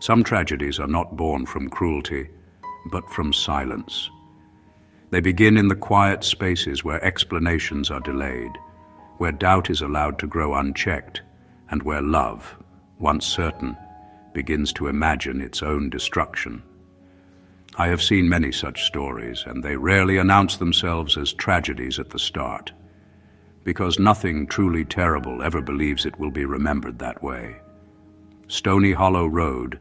Some tragedies are not born from cruelty, but from silence. They begin in the quiet spaces where explanations are delayed, where doubt is allowed to grow unchecked, and where love, once certain, begins to imagine its own destruction. I have seen many such stories, and they rarely announce themselves as tragedies at the start, because nothing truly terrible ever believes it will be remembered that way. Stony Hollow Road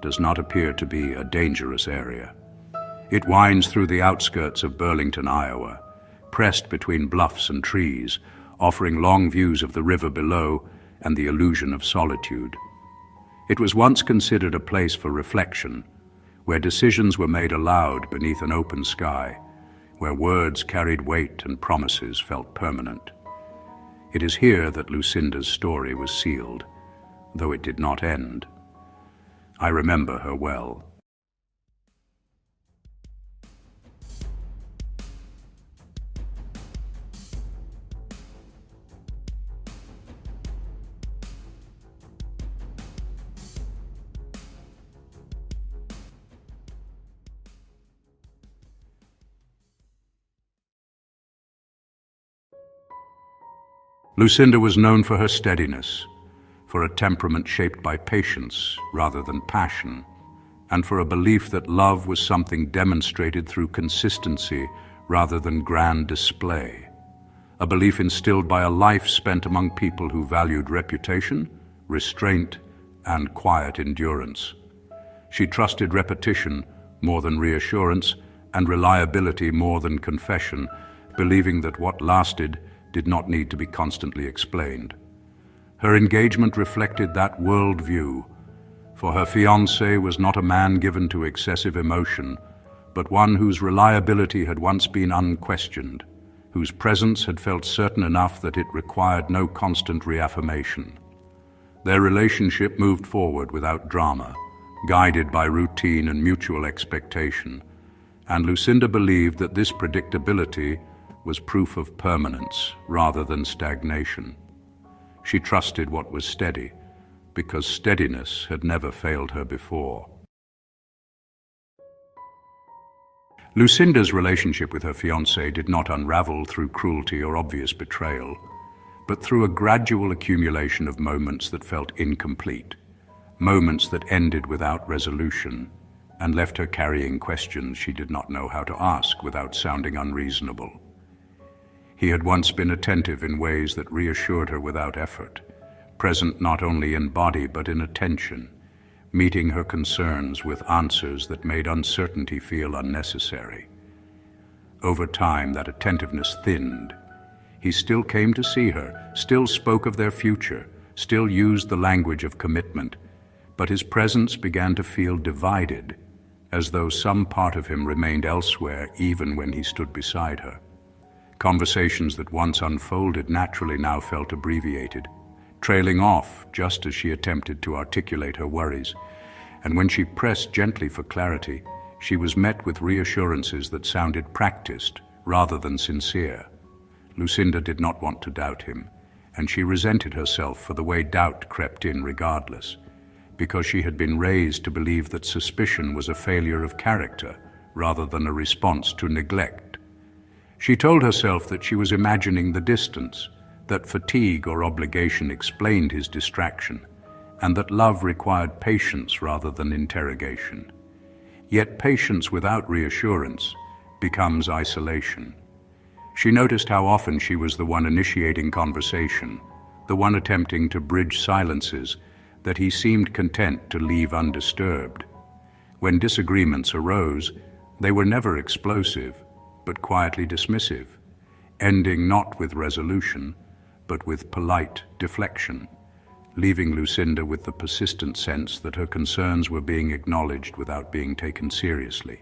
does not appear to be a dangerous area. It winds through the outskirts of Burlington, Iowa, pressed between bluffs and trees, offering long views of the river below and the illusion of solitude. It was once considered a place for reflection, where decisions were made aloud beneath an open sky, where words carried weight and promises felt permanent. It is here that Lucinda's story was sealed, though it did not end. I remember her well. Lucinda was known for her steadiness, for a temperament shaped by patience rather than passion, and for a belief that love was something demonstrated through consistency rather than grand display. A belief instilled by a life spent among people who valued reputation, restraint, and quiet endurance. She trusted repetition more than reassurance and reliability more than confession, believing that what lasted did not need to be constantly explained. Her engagement reflected that worldview, for her fiancé was not a man given to excessive emotion, but one whose reliability had once been unquestioned, whose presence had felt certain enough that it required no constant reaffirmation. Their relationship moved forward without drama, guided by routine and mutual expectation, and Lucinda believed that this predictability was proof of permanence rather than stagnation. She trusted what was steady, because steadiness had never failed her before. Lucinda's relationship with her fiancé did not unravel through cruelty or obvious betrayal, but through a gradual accumulation of moments that felt incomplete, moments that ended without resolution and left her carrying questions she did not know how to ask without sounding unreasonable. He had once been attentive in ways that reassured her without effort, present not only in body but in attention, meeting her concerns with answers that made uncertainty feel unnecessary. Over time, that attentiveness thinned. He still came to see her, still spoke of their future, still used the language of commitment, but his presence began to feel divided, as though some part of him remained elsewhere even when he stood beside her. Conversations that once unfolded naturally now felt abbreviated, trailing off just as she attempted to articulate her worries. And when she pressed gently for clarity, she was met with reassurances that sounded practiced rather than sincere. Lucinda did not want to doubt him, and she resented herself for the way doubt crept in regardless, because she had been raised to believe that suspicion was a failure of character rather than a response to neglect. She told herself that she was imagining the distance, that fatigue or obligation explained his distraction, and that love required patience rather than interrogation. Yet patience without reassurance becomes isolation. She noticed how often she was the one initiating conversation, the one attempting to bridge silences that he seemed content to leave undisturbed. When disagreements arose, they were never explosive, but quietly dismissive, ending not with resolution, but with polite deflection, leaving Lucinda with the persistent sense that her concerns were being acknowledged without being taken seriously.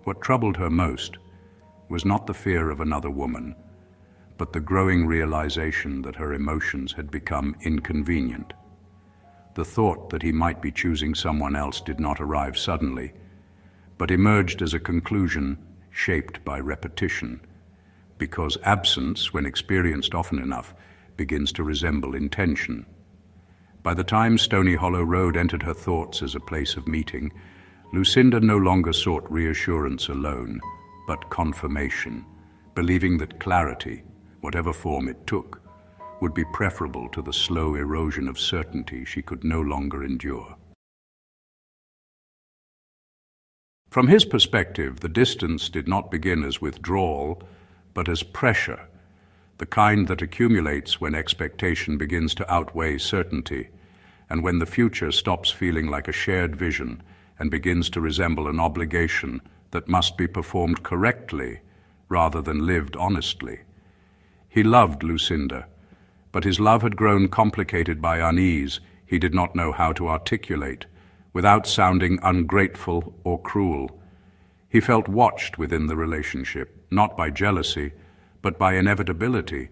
What troubled her most was not the fear of another woman, but the growing realization that her emotions had become inconvenient. The thought that he might be choosing someone else did not arrive suddenly, but emerged as a conclusion shaped by repetition, because absence, when experienced often enough, begins to resemble intention. By the time Stony Hollow Road entered her thoughts as a place of meeting, Lucinda no longer sought reassurance alone, but confirmation, believing that clarity, whatever form it took, would be preferable to the slow erosion of certainty she could no longer endure. From his perspective, the distance did not begin as withdrawal, but as pressure, the kind that accumulates when expectation begins to outweigh certainty, and when the future stops feeling like a shared vision and begins to resemble an obligation that must be performed correctly rather than lived honestly. He loved Lucinda, but his love had grown complicated by unease he did not know how to articulate, without sounding ungrateful or cruel. He felt watched within the relationship, not by jealousy, but by inevitability,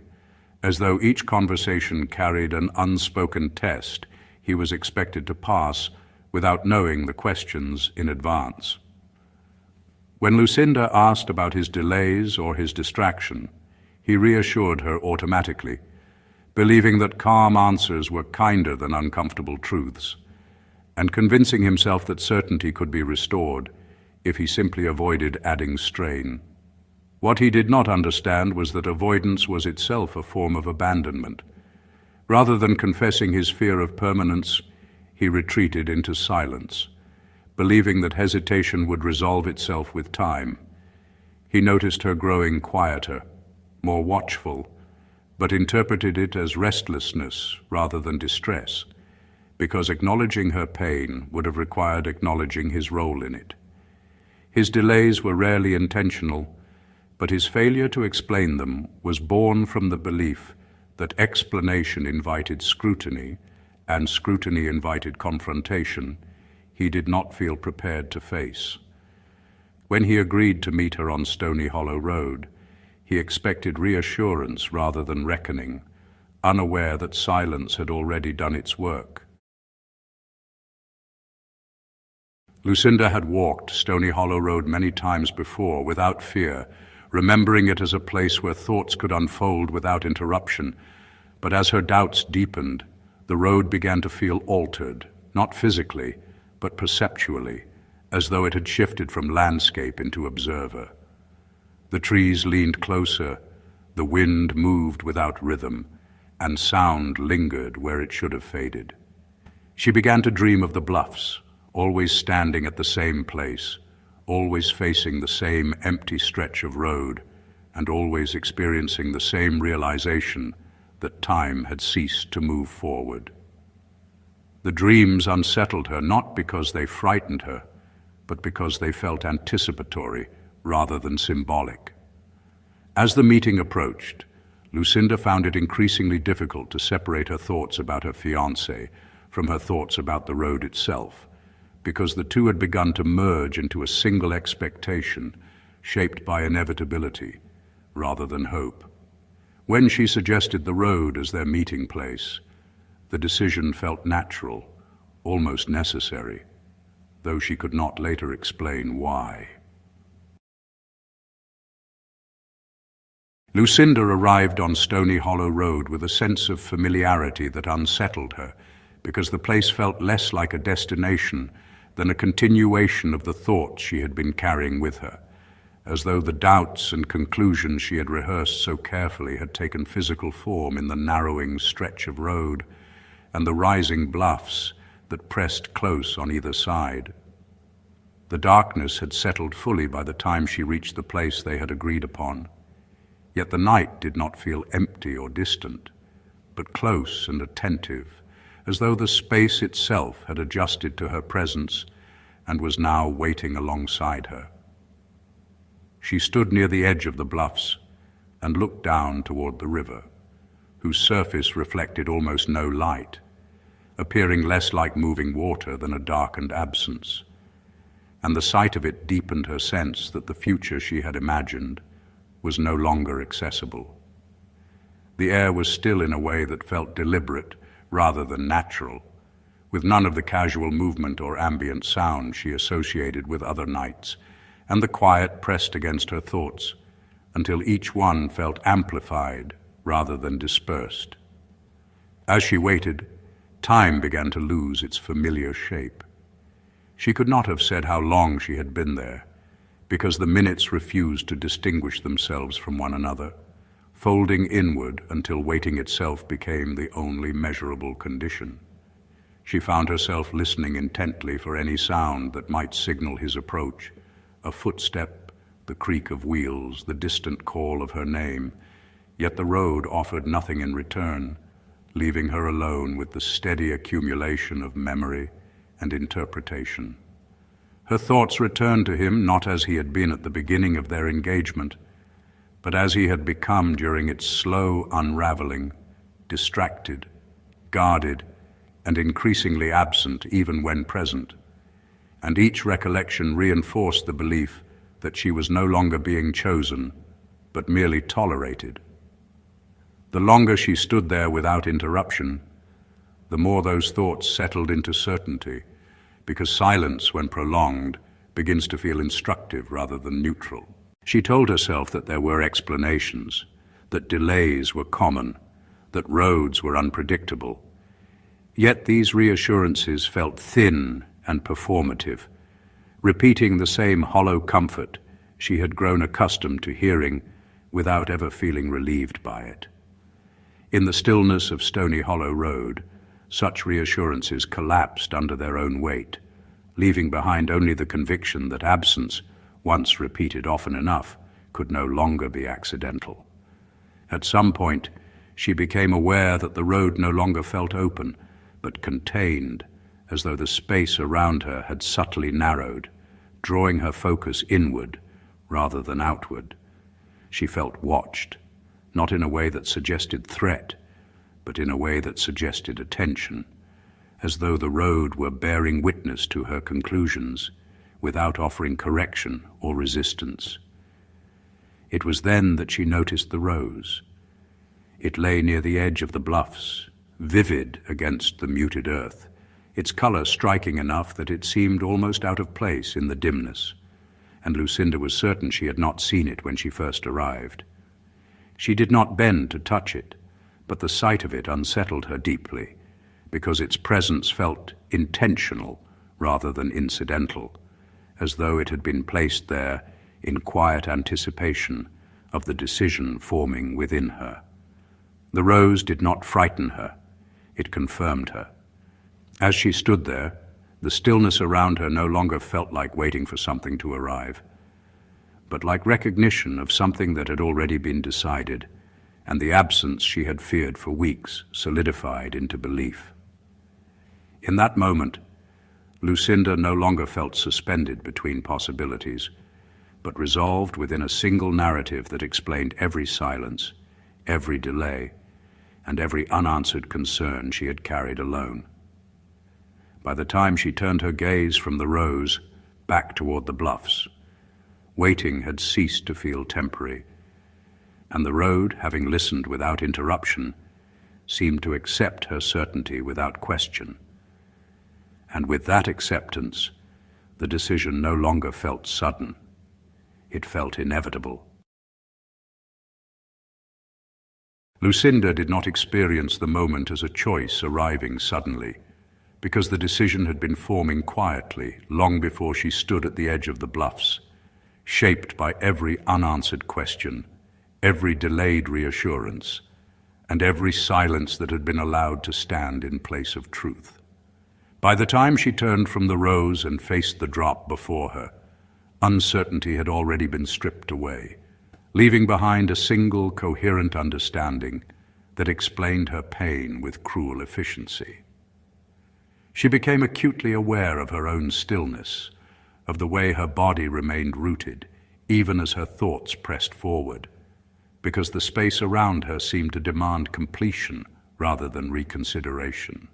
as though each conversation carried an unspoken test he was expected to pass without knowing the questions in advance. When Lucinda asked about his delays or his distraction, he reassured her automatically, believing that calm answers were kinder than uncomfortable truths, and convincing himself that certainty could be restored if he simply avoided adding strain. What he did not understand was that avoidance was itself a form of abandonment. Rather than confessing his fear of permanence, he retreated into silence, believing that hesitation would resolve itself with time. He noticed her growing quieter, more watchful, but interpreted it as restlessness rather than distress, because acknowledging her pain would have required acknowledging his role in it. His delays were rarely intentional, but his failure to explain them was born from the belief that explanation invited scrutiny, and scrutiny invited confrontation he did not feel prepared to face. When he agreed to meet her on Stony Hollow Road, he expected reassurance rather than reckoning, unaware that silence had already done its work. Lucinda had walked Stony Hollow Road many times before without fear, remembering it as a place where thoughts could unfold without interruption. But as her doubts deepened, the road began to feel altered, not physically, but perceptually, as though it had shifted from landscape into observer. The trees leaned closer, the wind moved without rhythm, and sound lingered where it should have faded. She began to dream of the bluffs, always standing at the same place, always facing the same empty stretch of road, and always experiencing the same realization that time had ceased to move forward. The dreams unsettled her not because they frightened her, but because they felt anticipatory rather than symbolic. As the meeting approached, Lucinda found it increasingly difficult to separate her thoughts about her fiancé from her thoughts about the road itself, because the two had begun to merge into a single expectation shaped by inevitability rather than hope. When she suggested the road as their meeting place, the decision felt natural, almost necessary, though she could not later explain why. Lucinda arrived on Stony Hollow Road with a sense of familiarity that unsettled her, because the place felt less like a destination than a continuation of the thoughts she had been carrying with her, as though the doubts and conclusions she had rehearsed so carefully had taken physical form in the narrowing stretch of road and the rising bluffs that pressed close on either side. The darkness had settled fully by the time she reached the place they had agreed upon, yet the night did not feel empty or distant, but close and attentive, as though the space itself had adjusted to her presence and was now waiting alongside her. She stood near the edge of the bluffs and looked down toward the river, whose surface reflected almost no light, appearing less like moving water than a darkened absence, and the sight of it deepened her sense that the future she had imagined was no longer accessible. The air was still in a way that felt deliberate rather than natural, with none of the casual movement or ambient sound she associated with other nights, and the quiet pressed against her thoughts until each one felt amplified rather than dispersed. As she waited, Time began to lose its familiar shape. She could not have said how long she had been there, because the minutes refused to distinguish themselves from one another, folding inward until waiting itself became the only measurable condition. She found herself listening intently for any sound that might signal his approach, a footstep, the creak of wheels, the distant call of her name, yet the road offered nothing in return, leaving her alone with the steady accumulation of memory and interpretation. Her thoughts returned to him not as he had been at the beginning of their engagement, but as he had become during its slow unraveling, distracted, guarded, and increasingly absent even when present. And each recollection reinforced the belief that she was no longer being chosen, but merely tolerated. The longer she stood there without interruption, the more those thoughts settled into certainty, because silence, when prolonged, begins to feel instructive rather than neutral. She told herself that there were explanations, that delays were common, that roads were unpredictable. Yet these reassurances felt thin and performative, repeating the same hollow comfort she had grown accustomed to hearing without ever feeling relieved by it. In the stillness of Stony Hollow Road, such reassurances collapsed under their own weight, leaving behind only the conviction that absence, once repeated often enough, could no longer be accidental. At some point, she became aware that the road no longer felt open, but contained, as though the space around her had subtly narrowed, drawing her focus inward rather than outward. She felt watched, not in a way that suggested threat, but in a way that suggested attention, as though the road were bearing witness to her conclusions without offering correction or resistance. It was then that she noticed the rose. It lay near the edge of the bluffs, vivid against the muted earth, its color striking enough that it seemed almost out of place in the dimness, and Lucinda was certain she had not seen it when she first arrived. She did not bend to touch it, but the sight of it unsettled her deeply, because its presence felt intentional rather than incidental, as though it had been placed there in quiet anticipation of the decision forming within her. The rose did not frighten her, it confirmed her. As she stood there, the stillness around her no longer felt like waiting for something to arrive, but like recognition of something that had already been decided, and the absence she had feared for weeks solidified into belief. In that moment, Lucinda no longer felt suspended between possibilities, but resolved within a single narrative that explained every silence, every delay, and every unanswered concern she had carried alone. By the time she turned her gaze from the rose back toward the bluffs, waiting had ceased to feel temporary, and the road, having listened without interruption, seemed to accept her certainty without question. And with that acceptance, the decision no longer felt sudden. It felt inevitable. Lucinda did not experience the moment as a choice arriving suddenly, because the decision had been forming quietly long before she stood at the edge of the bluffs, shaped by every unanswered question, every delayed reassurance, and every silence that had been allowed to stand in place of truth. By the time she turned from the rose and faced the drop before her, uncertainty had already been stripped away, leaving behind a single coherent understanding that explained her pain with cruel efficiency. She became acutely aware of her own stillness, of the way her body remained rooted, even as her thoughts pressed forward, because the space around her seemed to demand completion rather than reconsideration.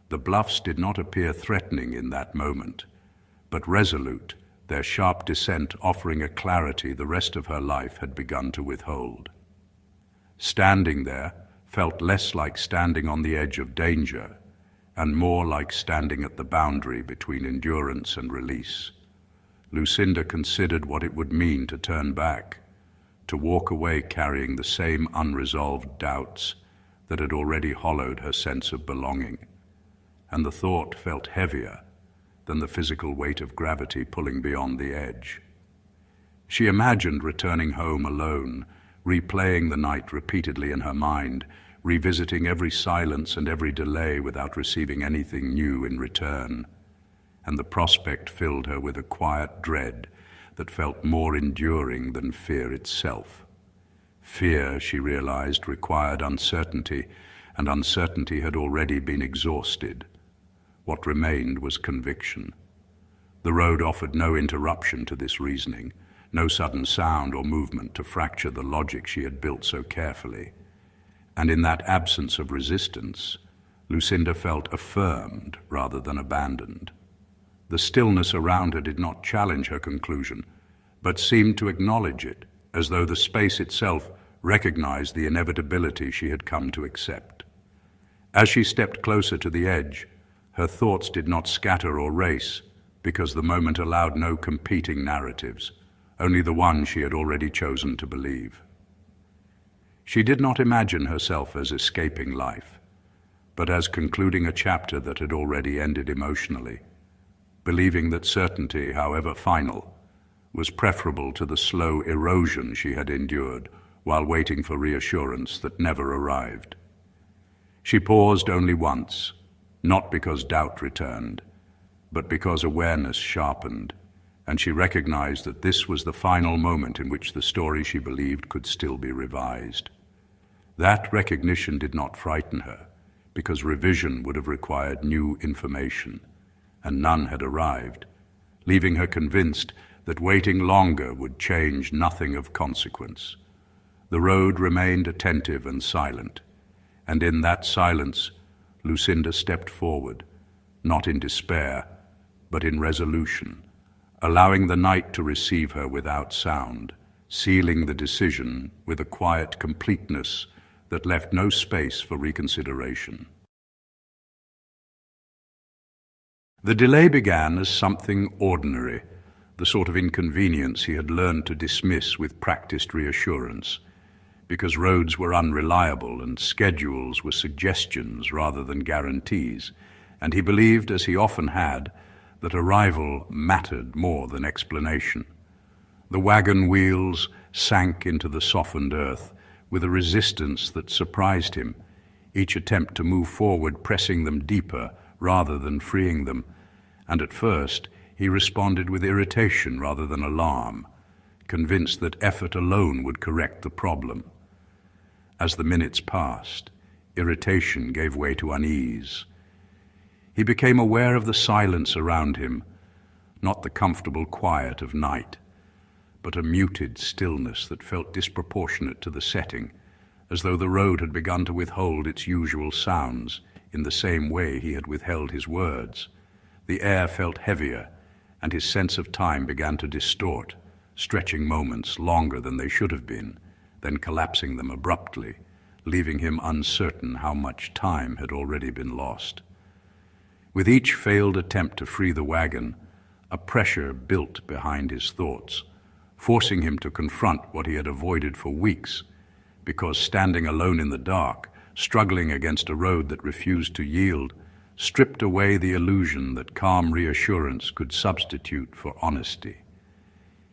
The bluffs did not appear threatening in that moment, but resolute, their sharp descent offering a clarity the rest of her life had begun to withhold. Standing there felt less like standing on the edge of danger, and more like standing at the boundary between endurance and release. Lucinda considered what it would mean to turn back, to walk away carrying the same unresolved doubts that had already hollowed her sense of belonging. and the thought felt heavier than the physical weight of gravity pulling beyond the edge. She imagined returning home alone, replaying the night repeatedly in her mind, revisiting every silence and every delay without receiving anything new in return. And the prospect filled her with a quiet dread that felt more enduring than fear itself. Fear, she realized, required uncertainty, and uncertainty had already been exhausted. What remained was conviction. The road offered no interruption to this reasoning, no sudden sound or movement to fracture the logic she had built so carefully. And in that absence of resistance, Lucinda felt affirmed rather than abandoned. The stillness around her did not challenge her conclusion, but seemed to acknowledge it, as though the space itself recognized the inevitability she had come to accept. As she stepped closer to the edge, her thoughts did not scatter or race, because the moment allowed no competing narratives, only the one she had already chosen to believe. She did not imagine herself as escaping life, but as concluding a chapter that had already ended emotionally, believing that certainty, however final, was preferable to the slow erosion she had endured while waiting for reassurance that never arrived. She paused only once, not because doubt returned, but because awareness sharpened, and she recognized that this was the final moment in which the story she believed could still be revised. That recognition did not frighten her, because revision would have required new information, and none had arrived, leaving her convinced that waiting longer would change nothing of consequence. The road remained attentive and silent, and in that silence, Lucinda stepped forward, not in despair, but in resolution, allowing the night to receive her without sound, sealing the decision with a quiet completeness that left no space for reconsideration. The delay began as something ordinary, the sort of inconvenience he had learned to dismiss with practiced reassurance, because roads were unreliable and schedules were suggestions rather than guarantees, and he believed, as he often had, that arrival mattered more than explanation. The wagon wheels sank into the softened earth with a resistance that surprised him, each attempt to move forward pressing them deeper rather than freeing them, and at first he responded with irritation rather than alarm, convinced that effort alone would correct the problem. As the minutes passed, irritation gave way to unease. He became aware of the silence around him, not the comfortable quiet of night, but a muted stillness that felt disproportionate to the setting, as though the road had begun to withhold its usual sounds in the same way he had withheld his words. The air felt heavier, and his sense of time began to distort, stretching moments longer than they should have been, then collapsing them abruptly, leaving him uncertain how much time had already been lost. With each failed attempt to free the wagon, a pressure built behind his thoughts, forcing him to confront what he had avoided for weeks, because standing alone in the dark, struggling against a road that refused to yield, stripped away the illusion that calm reassurance could substitute for honesty.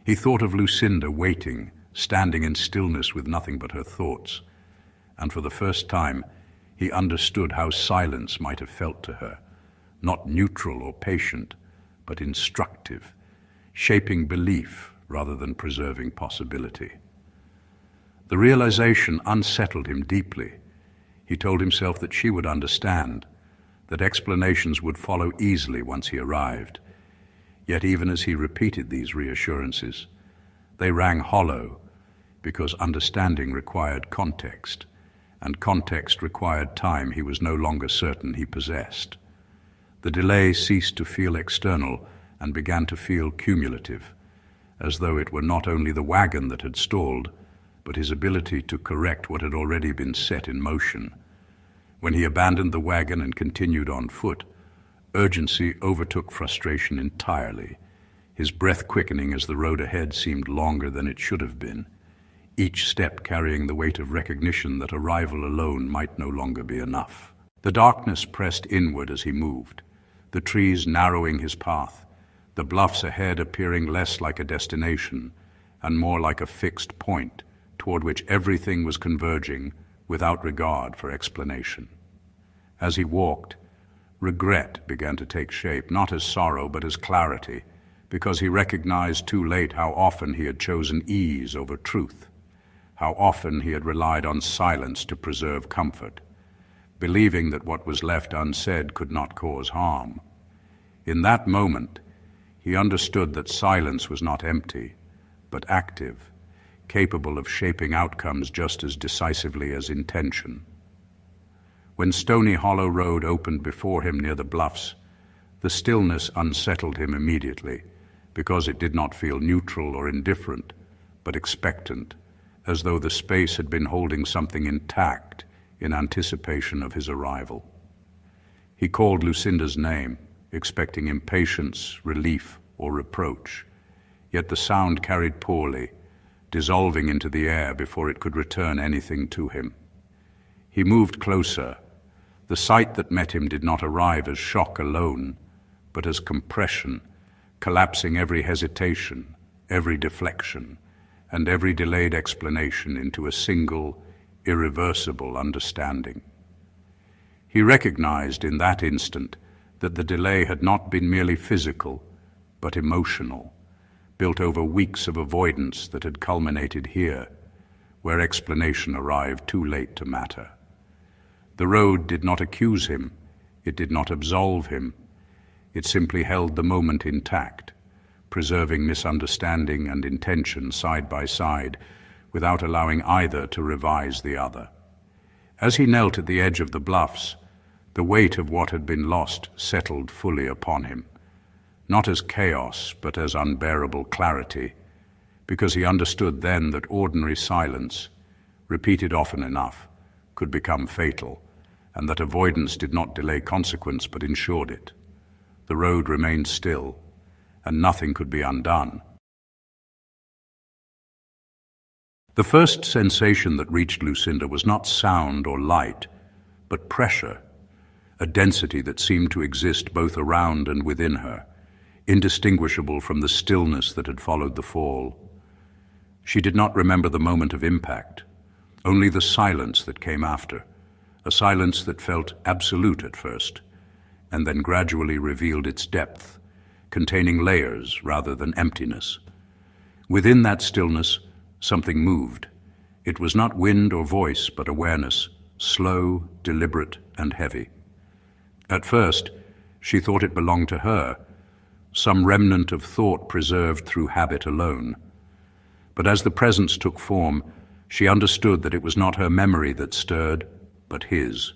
He thought of Lucinda waiting, standing in stillness with nothing but her thoughts, and for the first time he understood how silence might have felt to her, not neutral or patient, but instructive, shaping belief rather than preserving possibility. The realization unsettled him deeply. He told himself that she would understand, that explanations would follow easily once he arrived. Yet even as he repeated these reassurances, they rang hollow, because understanding required context, and context required time he was no longer certain he possessed. The delay ceased to feel external and began to feel cumulative, as though it were not only the wagon that had stalled, but his ability to correct what had already been set in motion. When he abandoned the wagon and continued on foot, urgency overtook frustration entirely, his breath quickening as the road ahead seemed longer than it should have been, each step carrying the weight of recognition that arrival alone might no longer be enough. The darkness pressed inward as he moved, the trees narrowing his path, the bluffs ahead appearing less like a destination and more like a fixed point toward which everything was converging without regard for explanation. As he walked, regret began to take shape, not as sorrow but as clarity, because he recognized too late how often he had chosen ease over truth, how often he had relied on silence to preserve comfort, believing that what was left unsaid could not cause harm. In that moment, he understood that silence was not empty, but active, capable of shaping outcomes just as decisively as intention. When Stony Hollow Road opened before him near the bluffs, the stillness unsettled him immediately, because it did not feel neutral or indifferent, but expectant, as though the space had been holding something intact in anticipation of his arrival. He called Lucinda's name, expecting impatience, relief, or reproach, yet the sound carried poorly, dissolving into the air before it could return anything to him. He moved closer. The sight that met him did not arrive as shock alone, but as compression, collapsing every hesitation, every deflection, and every delayed explanation into a single, irreversible understanding. He recognized in that instant that the delay had not been merely physical, but emotional, built over weeks of avoidance that had culminated here, where explanation arrived too late to matter. The road did not accuse him, it did not absolve him, it simply held the moment intact, preserving misunderstanding and intention side by side, without allowing either to revise the other. As he knelt at the edge of the bluffs, the weight of what had been lost settled fully upon him, not as chaos, but as unbearable clarity, because he understood then that ordinary silence, repeated often enough, could become fatal, and that avoidance did not delay consequence but ensured it. The road remained still, and nothing could be undone. The first sensation that reached Lucinda was not sound or light, but pressure, a density that seemed to exist both around and within her, indistinguishable from the stillness that had followed the fall. She did not remember the moment of impact, only the silence that came after, a silence that felt absolute at first, and then gradually revealed its depth, containing layers rather than emptiness. Within that stillness, something moved. It was not wind or voice, but awareness, slow, deliberate, and heavy. At first, she thought it belonged to her, some remnant of thought preserved through habit alone. But as the presence took form, she understood that it was not her memory that stirred, but his.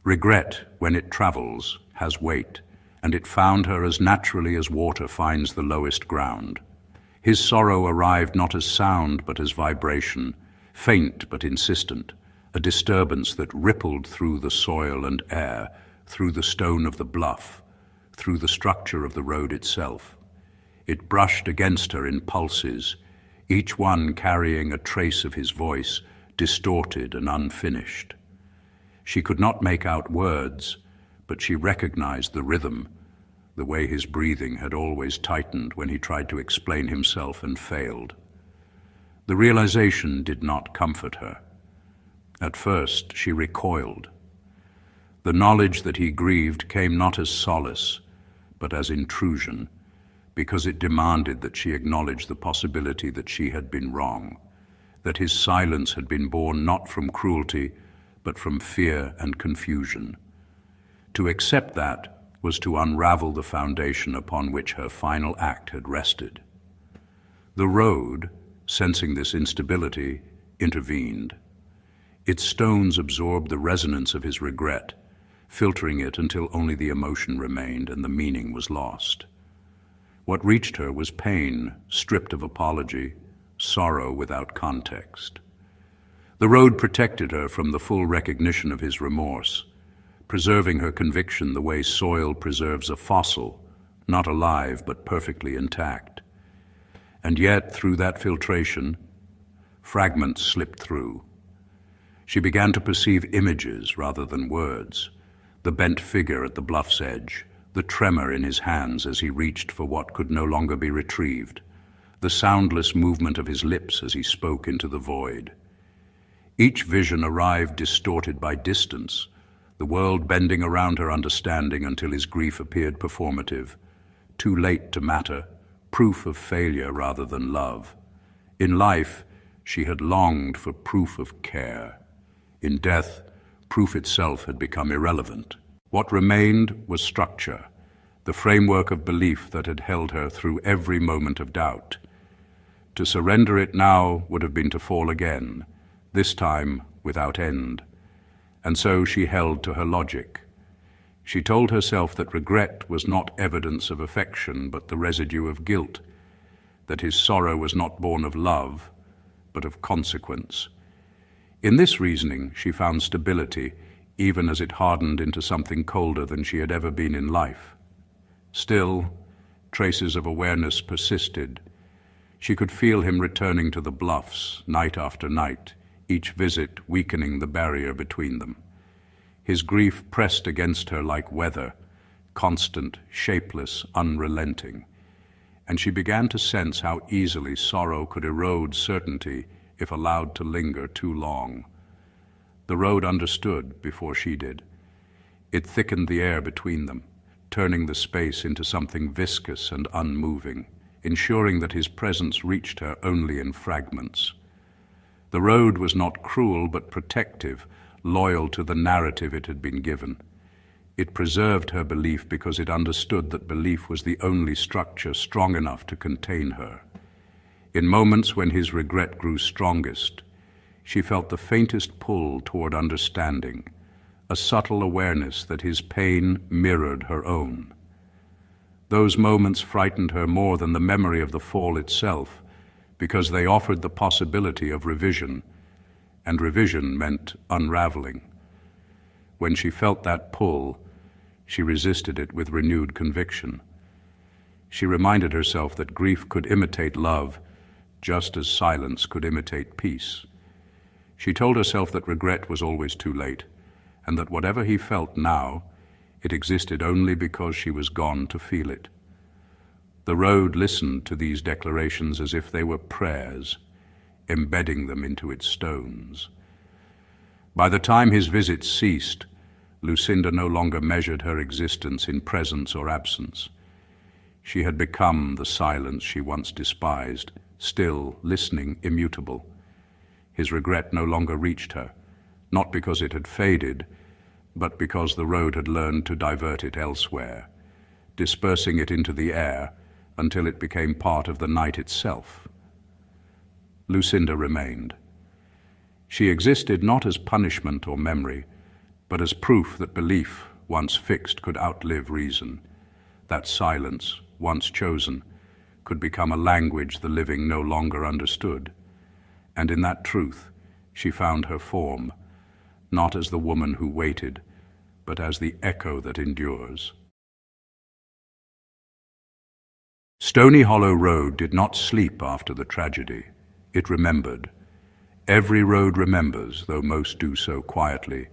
Regret, when it travels, has weight, and it found her as naturally as water finds the lowest ground. His sorrow arrived not as sound, but as vibration, faint but insistent, a disturbance that rippled through the soil and air, through the stone of the bluff, through the structure of the road itself. It brushed against her in pulses, each one carrying a trace of his voice, distorted and unfinished. She could not make out words, but she recognized the rhythm, the way his breathing had always tightened when he tried to explain himself and failed. The realization did not comfort her. At first, she recoiled. The knowledge that he grieved came not as solace, but as intrusion, because it demanded that she acknowledge the possibility that she had been wrong, that his silence had been born not from cruelty, but from fear and confusion. To accept that was to unravel the foundation upon which her final act had rested. The road, sensing this instability, intervened. Its stones absorbed the resonance of his regret, filtering it until only the emotion remained and the meaning was lost. What reached her was pain, stripped of apology, sorrow without context. The road protected her from the full recognition of his remorse, preserving her conviction the way soil preserves a fossil, not alive but perfectly intact. And yet, through that filtration, fragments slipped through. She began to perceive images rather than words, The bent figure at the bluff's edge, the tremor in his hands as he reached for what could no longer be retrieved, the soundless movement of his lips as he spoke into the void. Each vision arrived distorted by distance, the world bending around her understanding until his grief appeared performative, too late to matter, proof of failure rather than love. In life, she had longed for proof of care. In death, proof itself had become irrelevant. What remained was structure, the framework of belief that had held her through every moment of doubt. To surrender it now would have been to fall again, this time without end. And so she held to her logic. She told herself that regret was not evidence of affection but the residue of guilt, that his sorrow was not born of love but of consequence. In this reasoning she found stability, even as it hardened into something colder than she had ever been in life. Still, traces of awareness persisted. She could feel him returning to the bluffs night after night, each visit weakening the barrier between them. His grief pressed against her like weather, constant, shapeless, unrelenting, and she began to sense how easily sorrow could erode certainty if allowed to linger too long. The road understood before she did. It thickened the air between them, turning the space into something viscous and unmoving, ensuring that his presence reached her only in fragments. The road was not cruel but protective, loyal to the narrative it had been given. It preserved her belief because it understood that belief was the only structure strong enough to contain her. In moments when his regret grew strongest, she felt the faintest pull toward understanding, a subtle awareness that his pain mirrored her own. Those moments frightened her more than the memory of the fall itself, because they offered the possibility of revision, and revision meant unraveling. When she felt that pull, she resisted it with renewed conviction. She reminded herself that grief could imitate love, just as silence could imitate peace. She told herself that regret was always too late, and that whatever he felt now, it existed only because she was gone to feel it. The road listened to these declarations as if they were prayers, embedding them into its stones. By the time his visits ceased, Lucinda no longer measured her existence in presence or absence. She had become the silence she once despised, still, listening, immutable. His regret no longer reached her, not because it had faded, but because the road had learned to divert it elsewhere, dispersing it into the air until it became part of the night itself. Lucinda remained. She existed not as punishment or memory, but as proof that belief, once fixed, could outlive reason, that silence, once chosen, could become a language the living no longer understood. And in that truth, she found her form, not as the woman who waited, but as the echo that endures. Stony Hollow Road did not sleep after the tragedy. It remembered. Every road remembers, though most do so quietly,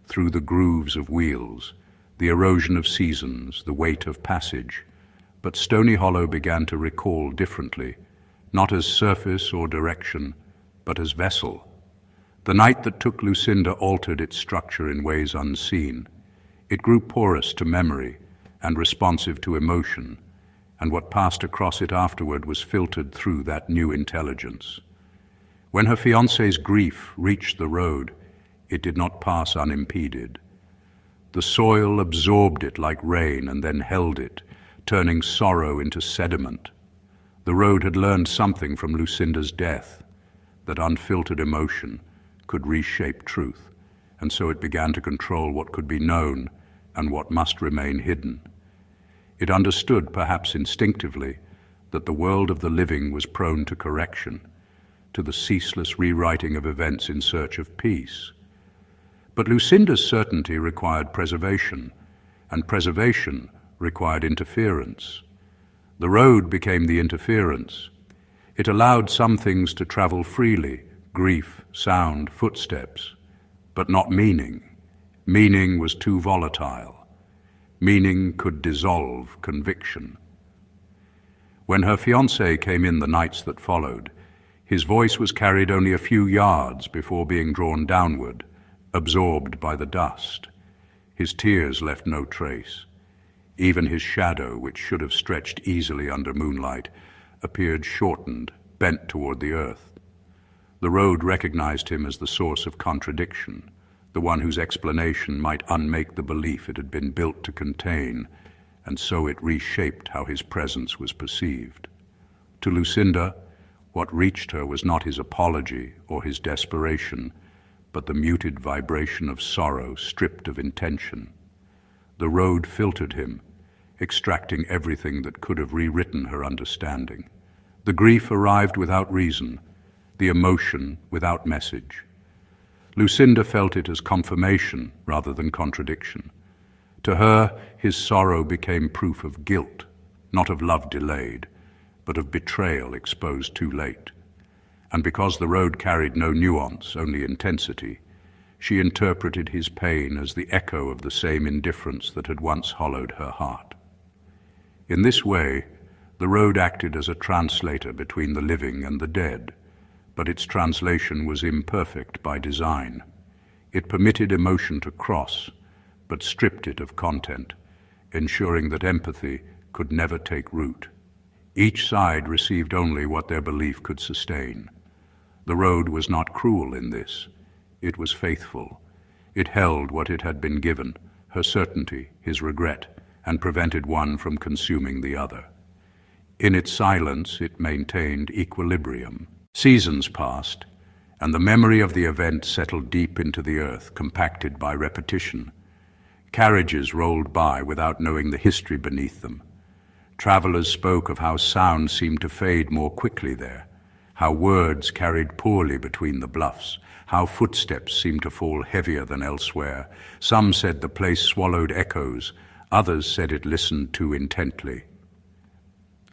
through the grooves of wheels, the erosion of seasons, the weight of passage. But Stony Hollow began to recall differently, not as surface or direction, but as vessel. The night that took Lucinda altered its structure in ways unseen. It grew porous to memory and responsive to emotion, and what passed across it afterward was filtered through that new intelligence. When her fiancé's grief reached the road, it did not pass unimpeded. The soil absorbed it like rain and then held it, turning sorrow into sediment. The road had learned something from Lucinda's death, that unfiltered emotion could reshape truth, and so it began to control what could be known and what must remain hidden. It understood, perhaps instinctively, that the world of the living was prone to correction, to the ceaseless rewriting of events in search of peace. But Lucinda's certainty required preservation, and preservation required interference. The road became the interference. It allowed some things to travel freely, grief, sound, footsteps, but not meaning. Meaning was too volatile. Meaning could dissolve conviction. When her fiancé came in the nights that followed, his voice was carried only a few yards before being drawn downward, absorbed by the dust. His tears left no trace. Even his shadow, which should have stretched easily under moonlight, appeared shortened, bent toward the earth. The road recognized him as the source of contradiction, the one whose explanation might unmake the belief it had been built to contain, and so it reshaped how his presence was perceived. To Lucinda, what reached her was not his apology or his desperation, but the muted vibration of sorrow stripped of intention. The road filtered him, extracting everything that could have rewritten her understanding. The grief arrived without reason, the emotion without message. Lucinda felt it as confirmation rather than contradiction. To her, his sorrow became proof of guilt, not of love delayed, but of betrayal exposed too late. And because the road carried no nuance, only intensity, she interpreted his pain as the echo of the same indifference that had once hollowed her heart. In this way, the road acted as a translator between the living and the dead, but its translation was imperfect by design. It permitted emotion to cross, but stripped it of content, ensuring that empathy could never take root. Each side received only what their belief could sustain. The road was not cruel in this. It was faithful. It held what it had been given, her certainty, his regret, and prevented one from consuming the other. In its silence, it maintained equilibrium. Seasons passed, and the memory of the event settled deep into the earth, compacted by repetition. Carriages rolled by without knowing the history beneath them. Travelers spoke of how sound seemed to fade more quickly there, how words carried poorly between the bluffs, how footsteps seemed to fall heavier than elsewhere. Some said the place swallowed echoes, others said it listened too intently.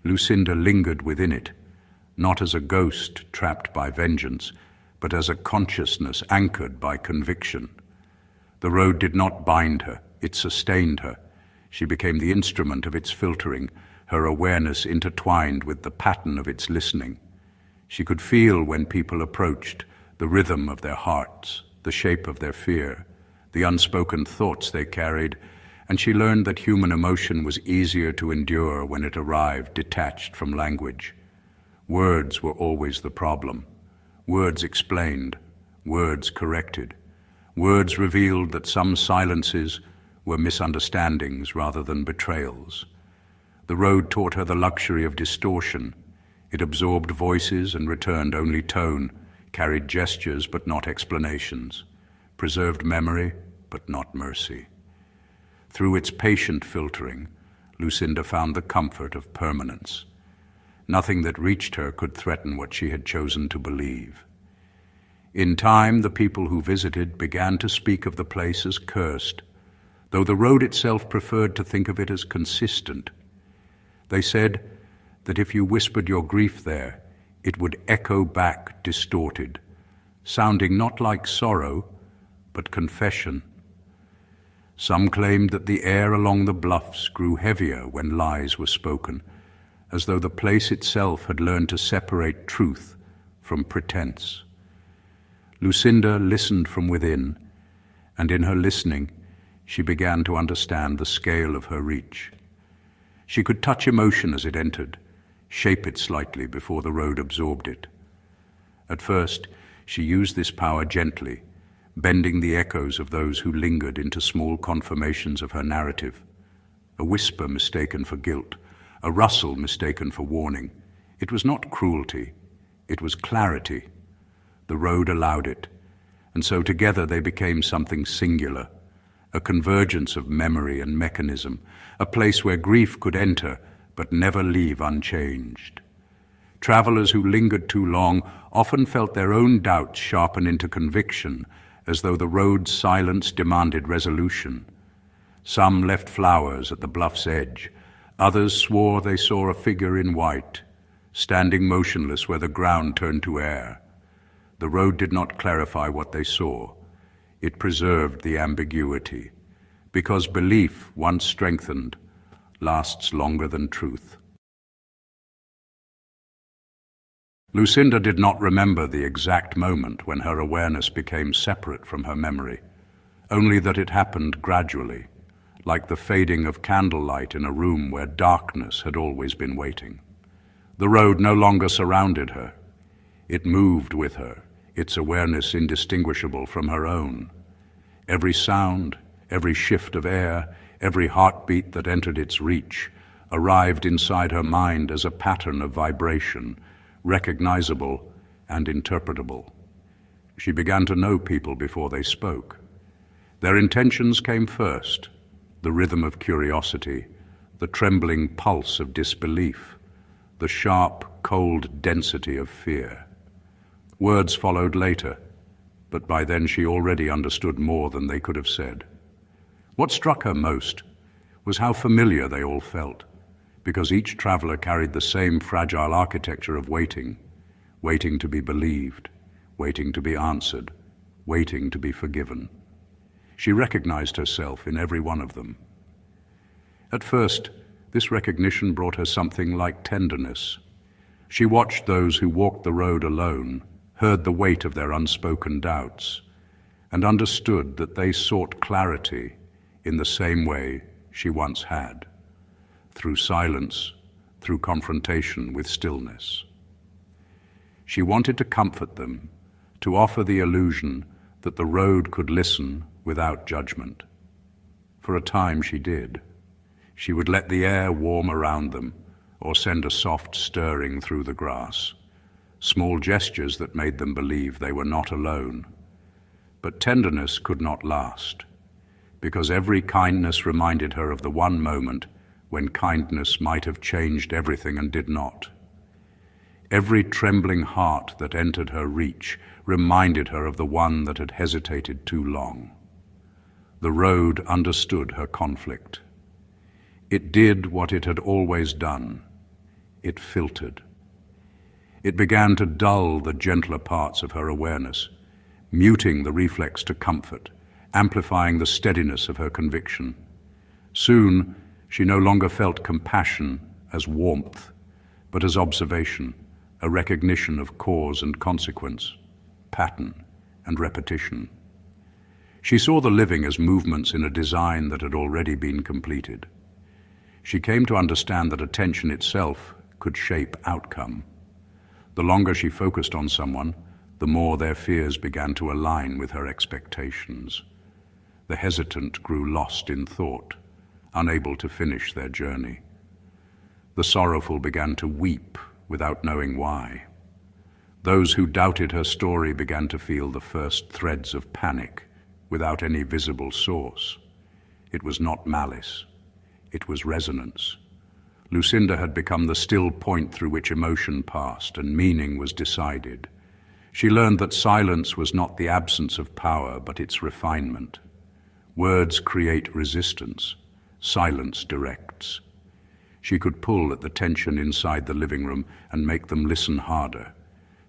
Lucinda lingered within it, not as a ghost trapped by vengeance, but as a consciousness anchored by conviction. The road did not bind her, it sustained her. She became the instrument of its filtering, her awareness intertwined with the pattern of its listening. She could feel when people approached, the rhythm of their hearts, the shape of their fear, the unspoken thoughts they carried, and she learned that human emotion was easier to endure when it arrived detached from language. Words were always the problem. Words explained, words corrected. Words revealed that some silences were misunderstandings rather than betrayals. The road taught her the luxury of distortion. It absorbed voices and returned only tone, carried gestures but not explanations, preserved memory but not mercy. Through its patient filtering, Lucinda found the comfort of permanence. Nothing that reached her could threaten what she had chosen to believe. In time, the people who visited began to speak of the place as cursed, though the road itself preferred to think of it as consistent. They said that if you whispered your grief there, it would echo back distorted, sounding not like sorrow, but confession. Some claimed that the air along the bluffs grew heavier when lies were spoken, as though the place itself had learned to separate truth from pretense. Lucinda listened from within, and in her listening, she began to understand the scale of her reach. She could touch emotion as it entered, shape it slightly before the road absorbed it. At first, she used this power gently, bending the echoes of those who lingered into small confirmations of her narrative. A whisper mistaken for guilt, a rustle mistaken for warning. It was not cruelty, it was clarity. The road allowed it, and so together they became something singular, a convergence of memory and mechanism, a place where grief could enter but never leave unchanged. Travelers who lingered too long often felt their own doubts sharpen into conviction, as though the road's silence demanded resolution. Some left flowers at the bluff's edge. Others swore they saw a figure in white, standing motionless where the ground turned to air. The road did not clarify what they saw. It preserved the ambiguity, because belief, once strengthened, lasts longer than truth. Lucinda did not remember the exact moment when her awareness became separate from her memory, only that it happened gradually, like the fading of candlelight in a room where darkness had always been waiting. The road no longer surrounded her. It moved with her, its awareness indistinguishable from her own. Every sound, every shift of air, every heartbeat that entered its reach arrived inside her mind as a pattern of vibration, recognizable and interpretable. She began to know people before they spoke. Their intentions came first, the rhythm of curiosity, the trembling pulse of disbelief, the sharp, cold density of fear. Words followed later, but by then she already understood more than they could have said. What struck her most was how familiar they all felt, because each traveler carried the same fragile architecture of waiting, waiting to be believed, waiting to be answered, waiting to be forgiven. She recognized herself in every one of them. At first, this recognition brought her something like tenderness. She watched those who walked the road alone, heard the weight of their unspoken doubts, and understood that they sought clarity in the same way she once had, through silence, through confrontation with stillness. She wanted to comfort them, to offer the illusion that the road could listen without judgment. For a time she did. She would let the air warm around them, or send a soft stirring through the grass, small gestures that made them believe they were not alone. But tenderness could not last, because every kindness reminded her of the one moment when kindness might have changed everything and did not. Every trembling heart that entered her reach reminded her of the one that had hesitated too long. The road understood her conflict. It did what it had always done. It filtered. It began to dull the gentler parts of her awareness, muting the reflex to comfort, amplifying the steadiness of her conviction. Soon, she no longer felt compassion as warmth, but as observation, a recognition of cause and consequence, pattern and repetition. She saw the living as movements in a design that had already been completed. She came to understand that attention itself could shape outcome. The longer she focused on someone, the more their fears began to align with her expectations. The hesitant grew lost in thought, unable to finish their journey. The sorrowful began to weep without knowing why. Those who doubted her story began to feel the first threads of panic without any visible source. It was not malice. It was resonance. Lucinda had become the still point through which emotion passed and meaning was decided. She learned that silence was not the absence of power, but its refinement. Words create resistance. Silence directs. She could pull at the tension inside the living room and make them listen harder,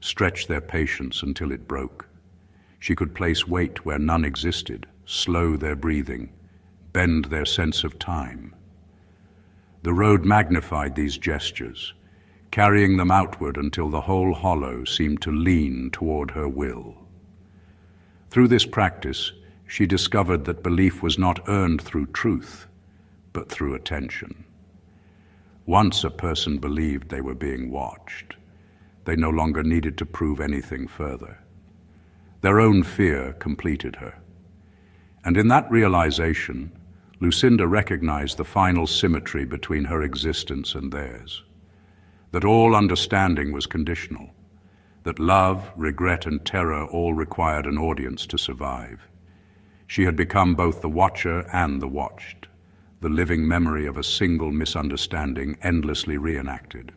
stretch their patience until it broke. She could place weight where none existed, slow their breathing, bend their sense of time. The road magnified these gestures, carrying them outward until the whole hollow seemed to lean toward her will. Through this practice, she discovered that belief was not earned through truth, but through attention. Once a person believed they were being watched, they no longer needed to prove anything further. Their own fear completed her. And in that realization, Lucinda recognized the final symmetry between her existence and theirs. That all understanding was conditional. That love, regret, and terror all required an audience to survive. She had become both the watcher and the watched, the living memory of a single misunderstanding endlessly reenacted.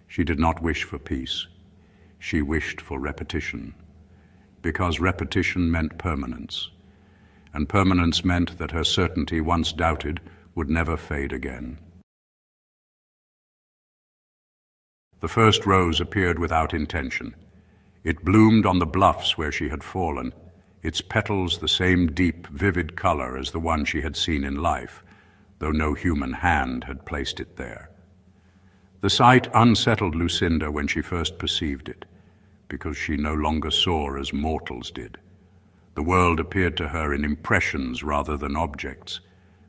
She did not wish for peace. She wished for repetition, because repetition meant permanence, and permanence meant that her certainty, once doubted, would never fade again. The first rose appeared without intention. It bloomed on the bluffs where she had fallen. its petals the same deep, vivid color as the one she had seen in life, though no human hand had placed it there. The sight unsettled Lucinda when she first perceived it, because she no longer saw as mortals did. The world appeared to her in impressions rather than objects,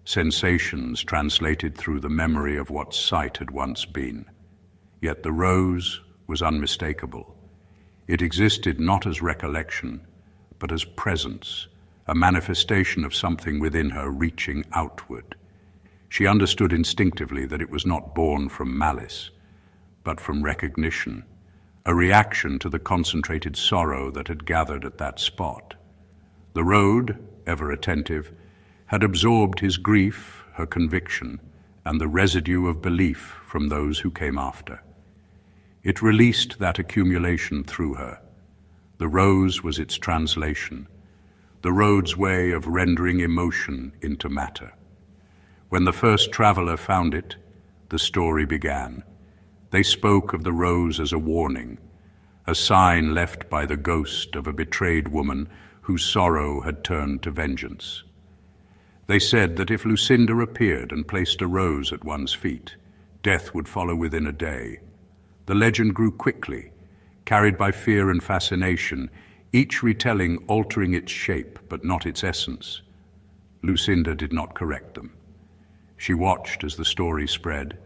sensations translated through the memory of what sight had once been. Yet the rose was unmistakable. It existed not as recollection, but as presence, a manifestation of something within her reaching outward. She understood instinctively that it was not born from malice, but from recognition, a reaction to the concentrated sorrow that had gathered at that spot. The road, ever attentive, had absorbed his grief, her conviction, and the residue of belief from those who came after. It released that accumulation through her. The rose was its translation, the road's way of rendering emotion into matter. When the first traveler found it, the story began. They spoke of the rose as a warning, a sign left by the ghost of a betrayed woman whose sorrow had turned to vengeance. They said that if Lucinda appeared and placed a rose at one's feet, death would follow within a day. The legend grew quickly, carried by fear and fascination, each retelling altering its shape but not its essence. Lucinda did not correct them. She watched as the story spread,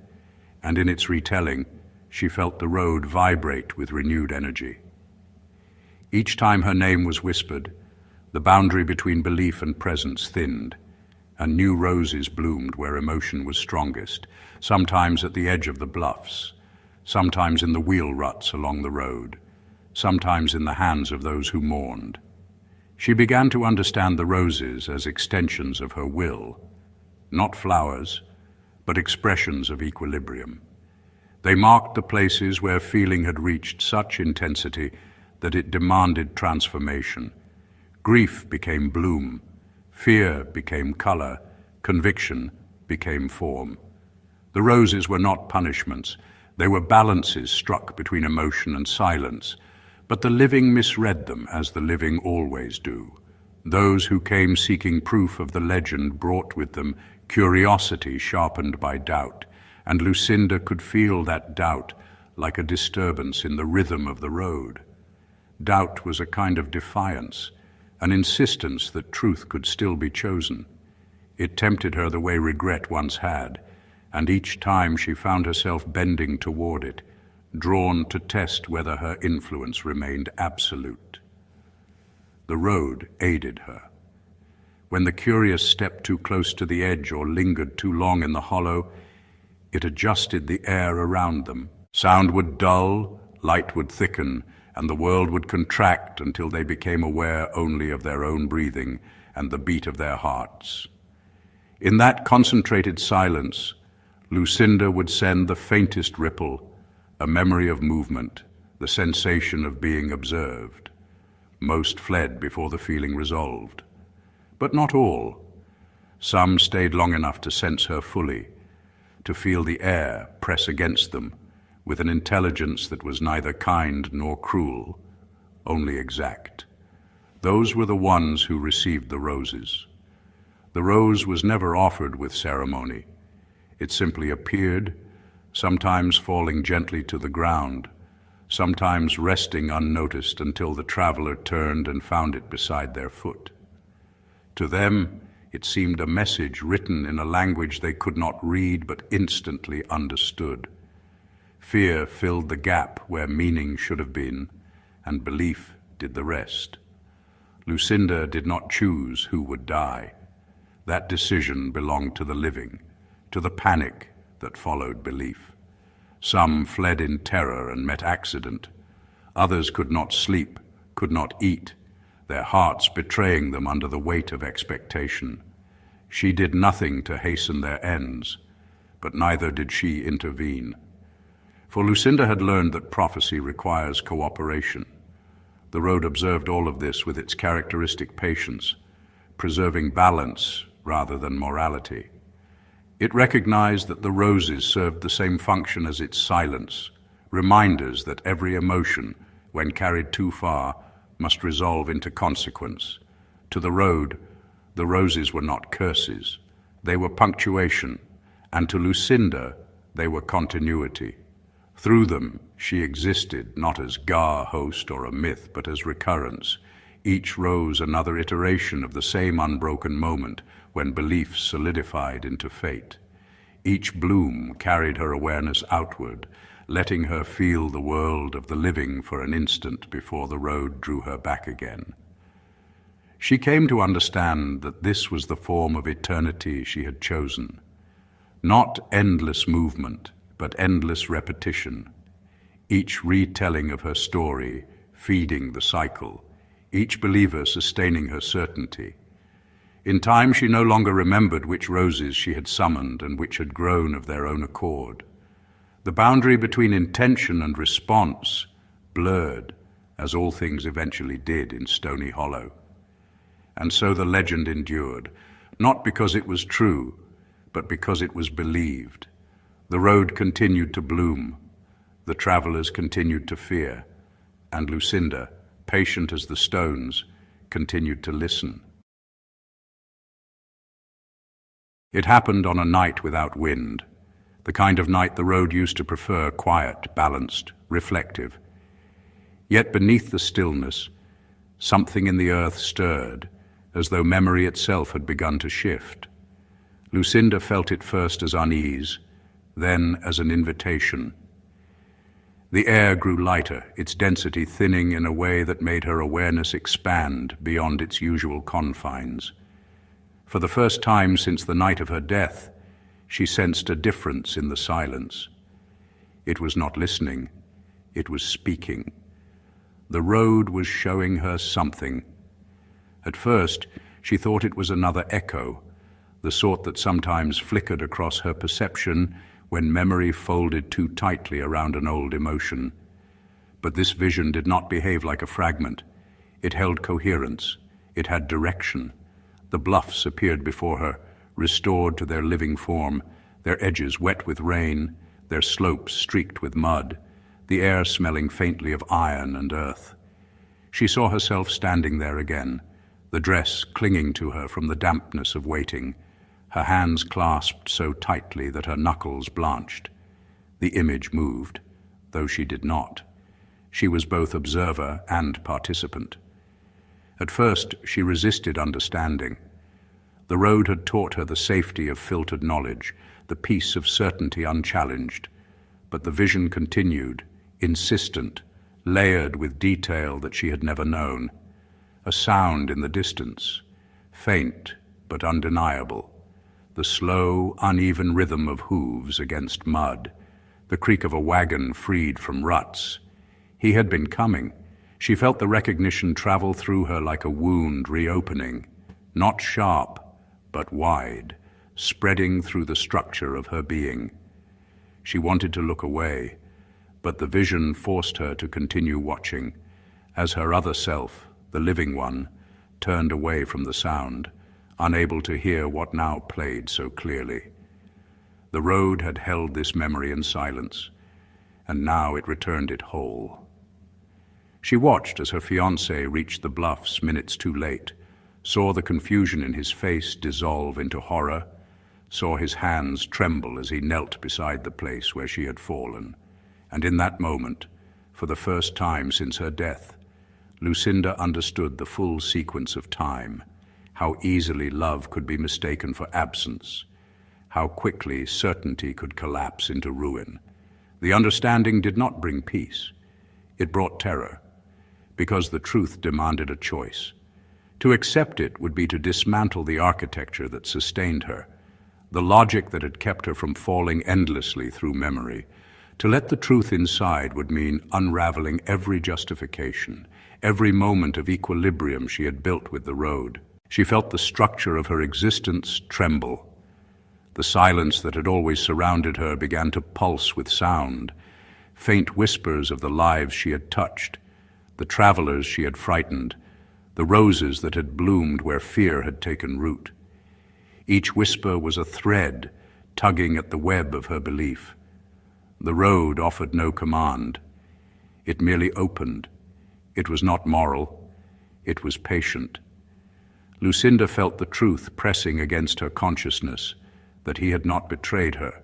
and in its retelling, she felt the road vibrate with renewed energy. Each time her name was whispered, the boundary between belief and presence thinned, and new roses bloomed where emotion was strongest, sometimes at the edge of the bluffs, sometimes in the wheel ruts along the road, sometimes in the hands of those who mourned. She began to understand the roses as extensions of her will, not flowers, but expressions of equilibrium. They marked the places where feeling had reached such intensity that it demanded transformation. Grief became bloom, fear became color, conviction became form. The roses were not punishments, they were balances struck between emotion and silence, but the living misread them as the living always do. Those who came seeking proof of the legend brought with them curiosity sharpened by doubt, and Lucinda could feel that doubt like a disturbance in the rhythm of the road. Doubt was a kind of defiance, an insistence that truth could still be chosen. It tempted her the way regret once had, and each time she found herself bending toward it, drawn to test whether her influence remained absolute. The road aided her. When the curious stepped too close to the edge or lingered too long in the hollow, it adjusted the air around them. Sound would dull, light would thicken, and the world would contract until they became aware only of their own breathing and the beat of their hearts. In that concentrated silence, Lucinda would send the faintest ripple, a memory of movement, the sensation of being observed. Most fled before the feeling resolved. But not all. Some stayed long enough to sense her fully, to feel the air press against them with an intelligence that was neither kind nor cruel, only exact. Those were the ones who received the roses. The rose was never offered with ceremony. It simply appeared, sometimes falling gently to the ground, sometimes resting unnoticed until the traveler turned and found it beside their foot. To them, it seemed a message written in a language they could not read but instantly understood. Fear filled the gap where meaning should have been, and belief did the rest. Lucinda did not choose who would die. That decision belonged to the living, to the panic that followed belief. Some fled in terror and met accident. Others could not sleep, could not eat, their hearts betraying them under the weight of expectation. She did nothing to hasten their ends, but neither did she intervene. For Lucinda had learned that prophecy requires cooperation. The road observed all of this with its characteristic patience, preserving balance rather than morality. It recognized that the roses served the same function as its silence, reminders that every emotion, when carried too far, must resolve into consequence, To the road, the roses were not curses. They were punctuation, and to Lucinda, they were continuity. Through them, she existed not as host or a myth, but as recurrence. Each rose another iteration of the same unbroken moment when belief solidified into fate. Each bloom carried her awareness outward, letting her feel the world of the living for an instant before the road drew her back again. She came to understand that this was the form of eternity she had chosen. Not endless movement, but endless repetition. Each retelling of her story, feeding the cycle. Each believer sustaining her certainty. In time she no longer remembered which roses she had summoned and which had grown of their own accord. The boundary between intention and response blurred, as all things eventually did in Stony Hollow. And so the legend endured, not because it was true, but because it was believed. The road continued to bloom, the travelers continued to fear, and Lucinda, patient as the stones, continued to listen. It happened on a night without wind, the kind of night the road used to prefer, quiet, balanced, reflective. Yet beneath the stillness, something in the earth stirred, as though memory itself had begun to shift. Lucinda felt it first as unease, then as an invitation. The air grew lighter, its density thinning in a way that made her awareness expand beyond its usual confines. For the first time since the night of her death, she sensed a difference in the silence. It was not listening, it was speaking. The road was showing her something. At first, she thought it was another echo, the sort that sometimes flickered across her perception when memory folded too tightly around an old emotion. But this vision did not behave like a fragment. It held coherence. It had direction. The bluffs appeared before her, restored to their living form, their edges wet with rain, their slopes streaked with mud, the air smelling faintly of iron and earth. She saw herself standing there again, the dress clinging to her from the dampness of waiting, her hands clasped so tightly that her knuckles blanched. The image moved, though she did not. She was both observer and participant. At first, she resisted understanding. The road had taught her the safety of filtered knowledge, the peace of certainty unchallenged. But the vision continued, insistent, layered with detail that she had never known. A sound in the distance, faint but undeniable. The slow, uneven rhythm of hooves against mud, the creak of a wagon freed from ruts. He had been coming. She felt the recognition travel through her like a wound reopening, not sharp, but wide, spreading through the structure of her being. She wanted to look away, but the vision forced her to continue watching, as her other self, the living one, turned away from the sound, unable to hear what now played so clearly. The road had held this memory in silence, and now it returned it whole. She watched as her fiancé reached the bluffs minutes too late, saw the confusion in his face dissolve into horror, saw his hands tremble as he knelt beside the place where she had fallen. And in that moment, for the first time since her death, Lucinda understood the full sequence of time, how easily love could be mistaken for absence, how quickly certainty could collapse into ruin. The understanding did not bring peace. It brought terror, because the truth demanded a choice. To accept it would be to dismantle the architecture that sustained her, the logic that had kept her from falling endlessly through memory. To let the truth inside would mean unraveling every justification, every moment of equilibrium she had built with the road. She felt the structure of her existence tremble. The silence that had always surrounded her began to pulse with sound, faint whispers of the lives she had touched, the travelers she had frightened, the roses that had bloomed where fear had taken root. Each whisper was a thread tugging at the web of her belief. The road offered no command. It merely opened. It was not moral. It was patient. Lucinda felt the truth pressing against her consciousness, that he had not betrayed her,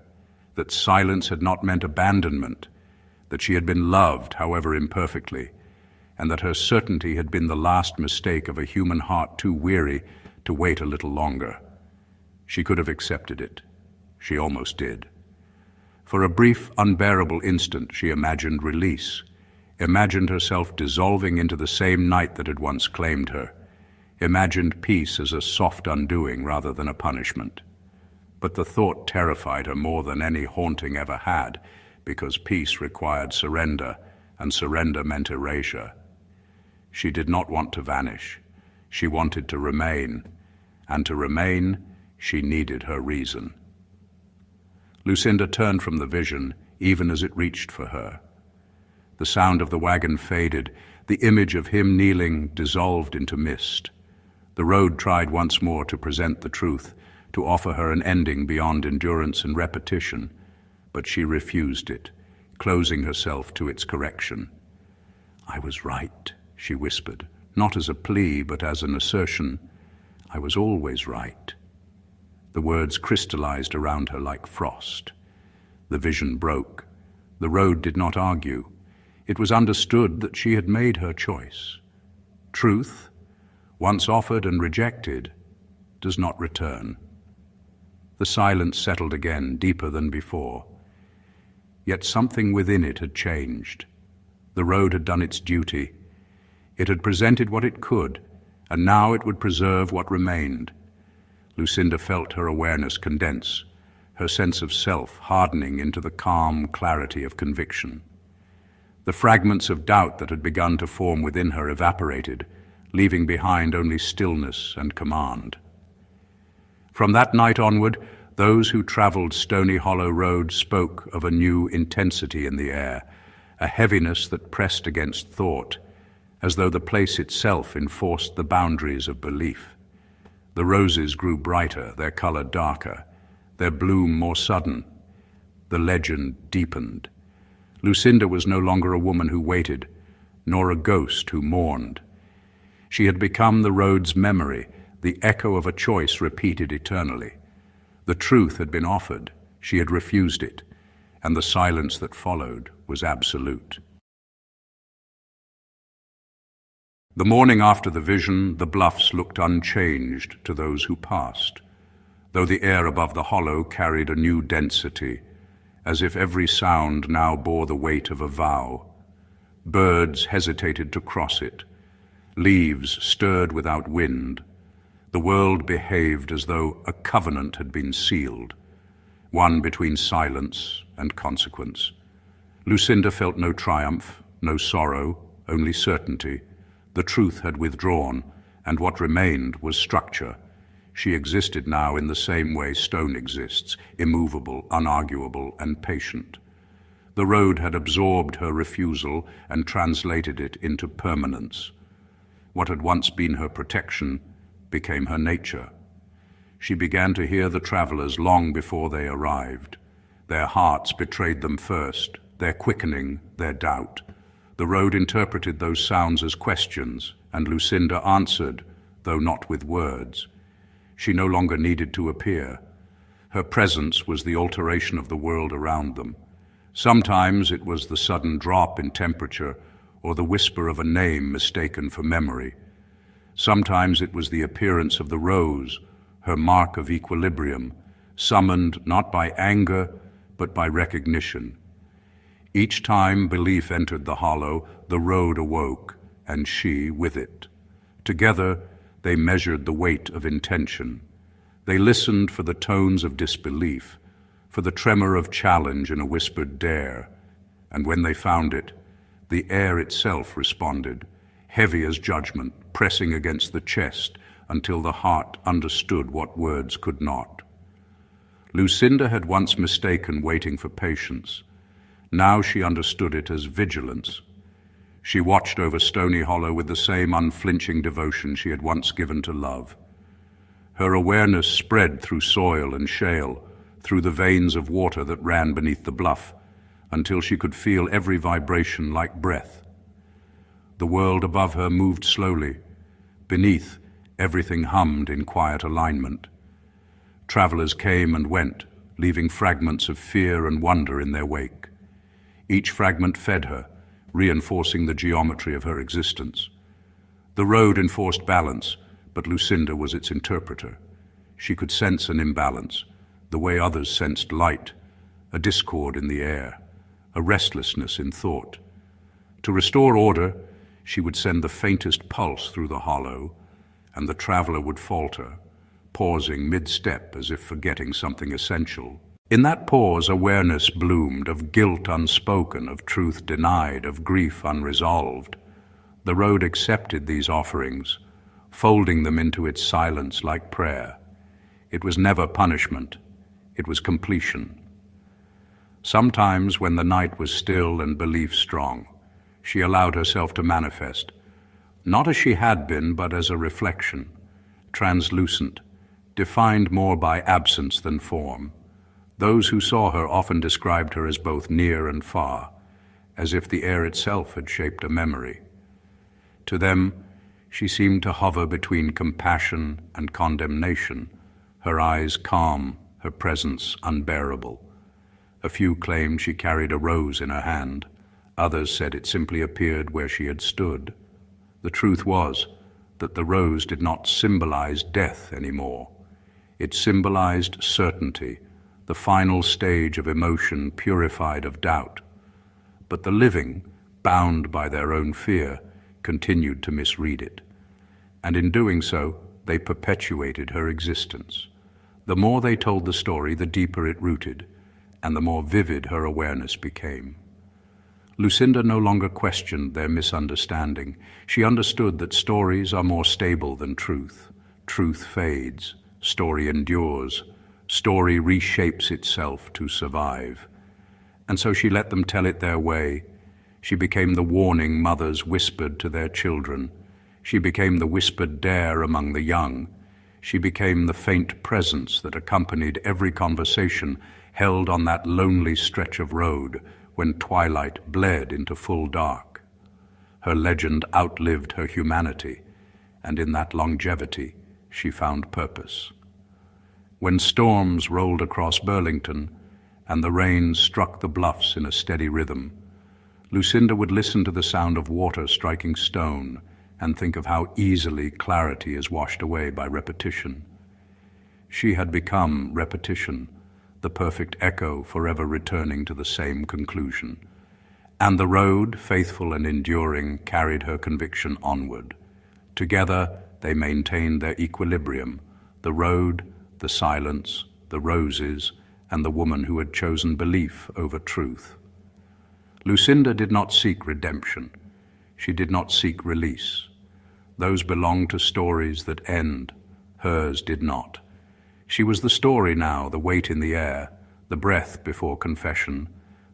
that silence had not meant abandonment, that she had been loved, however imperfectly, and that her certainty had been the last mistake of a human heart too weary to wait a little longer. She could have accepted it. She almost did. For a brief, unbearable instant, she imagined release, imagined herself dissolving into the same night that had once claimed her, imagined peace as a soft undoing rather than a punishment. But the thought terrified her more than any haunting ever had, because peace required surrender, and surrender meant erasure. She did not want to vanish. She wanted to remain, and to remain, she needed her reason. Lucinda turned from the vision, even as it reached for her. The sound of the wagon faded. The image of him kneeling dissolved into mist. The road tried once more to present the truth, to offer her an ending beyond endurance and repetition, but she refused it, closing herself to its correction. "I was right," she whispered, not as a plea, but as an assertion. "I was always right." The words crystallized around her like frost. The vision broke. The road did not argue. It was understood that she had made her choice. Truth, once offered and rejected, does not return. The silence settled again, deeper than before. Yet something within it had changed. The road had done its duty. It had presented what it could, and now it would preserve what remained. Lucinda felt her awareness condense, her sense of self hardening into the calm clarity of conviction. The fragments of doubt that had begun to form within her evaporated, leaving behind only stillness and command. From that night onward, those who traveled Stony Hollow Road spoke of a new intensity in the air, a heaviness that pressed against thought, as though the place itself enforced the boundaries of belief. The roses grew brighter, their color darker, their bloom more sudden. The legend deepened. Lucinda was no longer a woman who waited, nor a ghost who mourned. She had become the road's memory, the echo of a choice repeated eternally. The truth had been offered, she had refused it, and the silence that followed was absolute. The morning after the vision, the bluffs looked unchanged to those who passed, though the air above the hollow carried a new density, as if every sound now bore the weight of a vow. Birds hesitated to cross it. Leaves stirred without wind. The world behaved as though a covenant had been sealed, one between silence and consequence. Lucinda felt no triumph, no sorrow, only certainty. The truth had withdrawn, and what remained was structure. She existed now in the same way stone exists, immovable, unarguable, and patient. The road had absorbed her refusal and translated it into permanence. What had once been her protection became her nature. She began to hear the travelers long before they arrived. Their hearts betrayed them first, their quickening, their doubt. The road interpreted those sounds as questions, and Lucinda answered, though not with words. She no longer needed to appear. Her presence was the alteration of the world around them. Sometimes it was the sudden drop in temperature or the whisper of a name mistaken for memory. Sometimes it was the appearance of the rose, her mark of equilibrium, summoned not by anger, but by recognition. Each time belief entered the hollow, the road awoke, and she with it. Together, they measured the weight of intention. They listened for the tones of disbelief, for the tremor of challenge in a whispered dare. And when they found it, the air itself responded, heavy as judgment, pressing against the chest until the heart understood what words could not. Lucinda had once mistaken waiting for patience. Now she understood it as vigilance. She watched over Stony Hollow with the same unflinching devotion she had once given to love. Her awareness spread through soil and shale, through the veins of water that ran beneath the bluff, until she could feel every vibration like breath. The world above her moved slowly. Beneath, Everything hummed in quiet alignment. Travelers came and went, leaving fragments of fear and wonder in their wake. Each fragment fed her, reinforcing the geometry of her existence. The road enforced balance, but Lucinda was its interpreter. She could sense an imbalance, the way others sensed light, a discord in the air, a restlessness in thought. To restore order, she would send the faintest pulse through the hollow, and the traveler would falter, pausing mid-step as if forgetting something essential. In that pause, awareness bloomed, of guilt unspoken, of truth denied, of grief unresolved. The road accepted these offerings, folding them into its silence like prayer. It was never punishment, it was completion. Sometimes, when the night was still and belief strong, she allowed herself to manifest, not as she had been, but as a reflection, translucent, defined more by absence than form. Those who saw her often described her as both near and far, as if the air itself had shaped a memory. To them, she seemed to hover between compassion and condemnation, her eyes calm, her presence unbearable. A few claimed she carried a rose in her hand. Others said it simply appeared where she had stood. The truth was that the rose did not symbolize death anymore. It symbolized certainty, the final stage of emotion purified of doubt. But the living, bound by their own fear, continued to misread it. And in doing so, they perpetuated her existence. The more they told the story, the deeper it rooted, and the more vivid her awareness became. Lucinda no longer questioned their misunderstanding. She understood that stories are more stable than truth. Truth fades, story endures, story reshapes itself to survive. And so she let them tell it their way. She became the warning mothers whispered to their children. She became the whispered dare among the young. She became the faint presence that accompanied every conversation held on that lonely stretch of road when twilight bled into full dark. Her legend outlived her humanity, and in that longevity she found purpose. When storms rolled across Burlington and the rain struck the bluffs in a steady rhythm, Lucinda would listen to the sound of water striking stone and think of how easily clarity is washed away by repetition. She had become repetition, the perfect echo forever returning to the same conclusion. And the road, faithful and enduring, carried her conviction onward. Together they maintained their equilibrium, the road, the silence, the roses, and the woman who had chosen belief over truth. Lucinda did not seek redemption. She did not seek release. Those belonged to stories that end. Hers did not. She was the story now, the weight in the air, the breath before confession,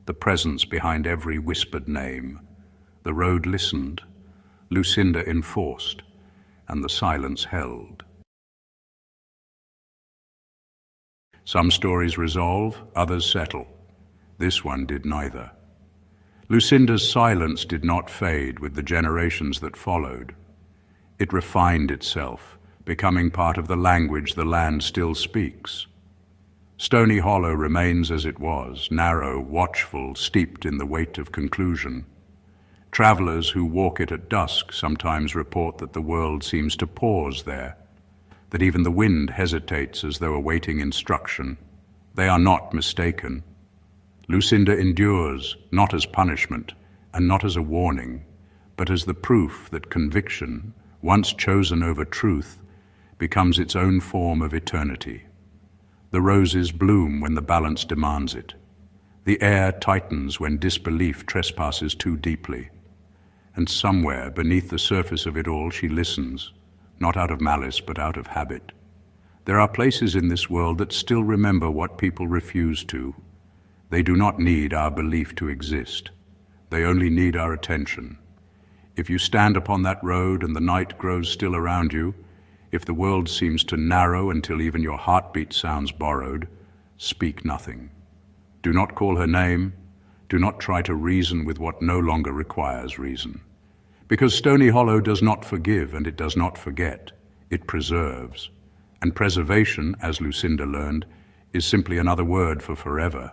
the presence behind every whispered name. The road listened, Lucinda enforced, and the silence held. Some stories resolve, others settle. This one did neither. Lucinda's silence did not fade with the generations that followed. It refined itself, becoming part of the language the land still speaks. Stony Hollow remains as it was, narrow, watchful, steeped in the weight of conclusion. Travelers who walk it at dusk sometimes report that the world seems to pause there, that even the wind hesitates as though awaiting instruction. They are not mistaken. Lucinda endures, not as punishment, and not as a warning, but as the proof that conviction, once chosen over truth, becomes its own form of eternity. The roses bloom when the balance demands it. The air tightens when disbelief trespasses too deeply. And somewhere beneath the surface of it all she listens, not out of malice but out of habit. There are places in this world that still remember what people refuse to. They do not need our belief to exist. They only need our attention. If you stand upon that road and the night grows still around you, if the world seems to narrow until even your heartbeat sounds borrowed, speak nothing. Do not call her name. Do not try to reason with what no longer requires reason. Because Stony Hollow does not forgive and it does not forget. it preserves. And preservation, as Lucinda learned, is simply another word for forever.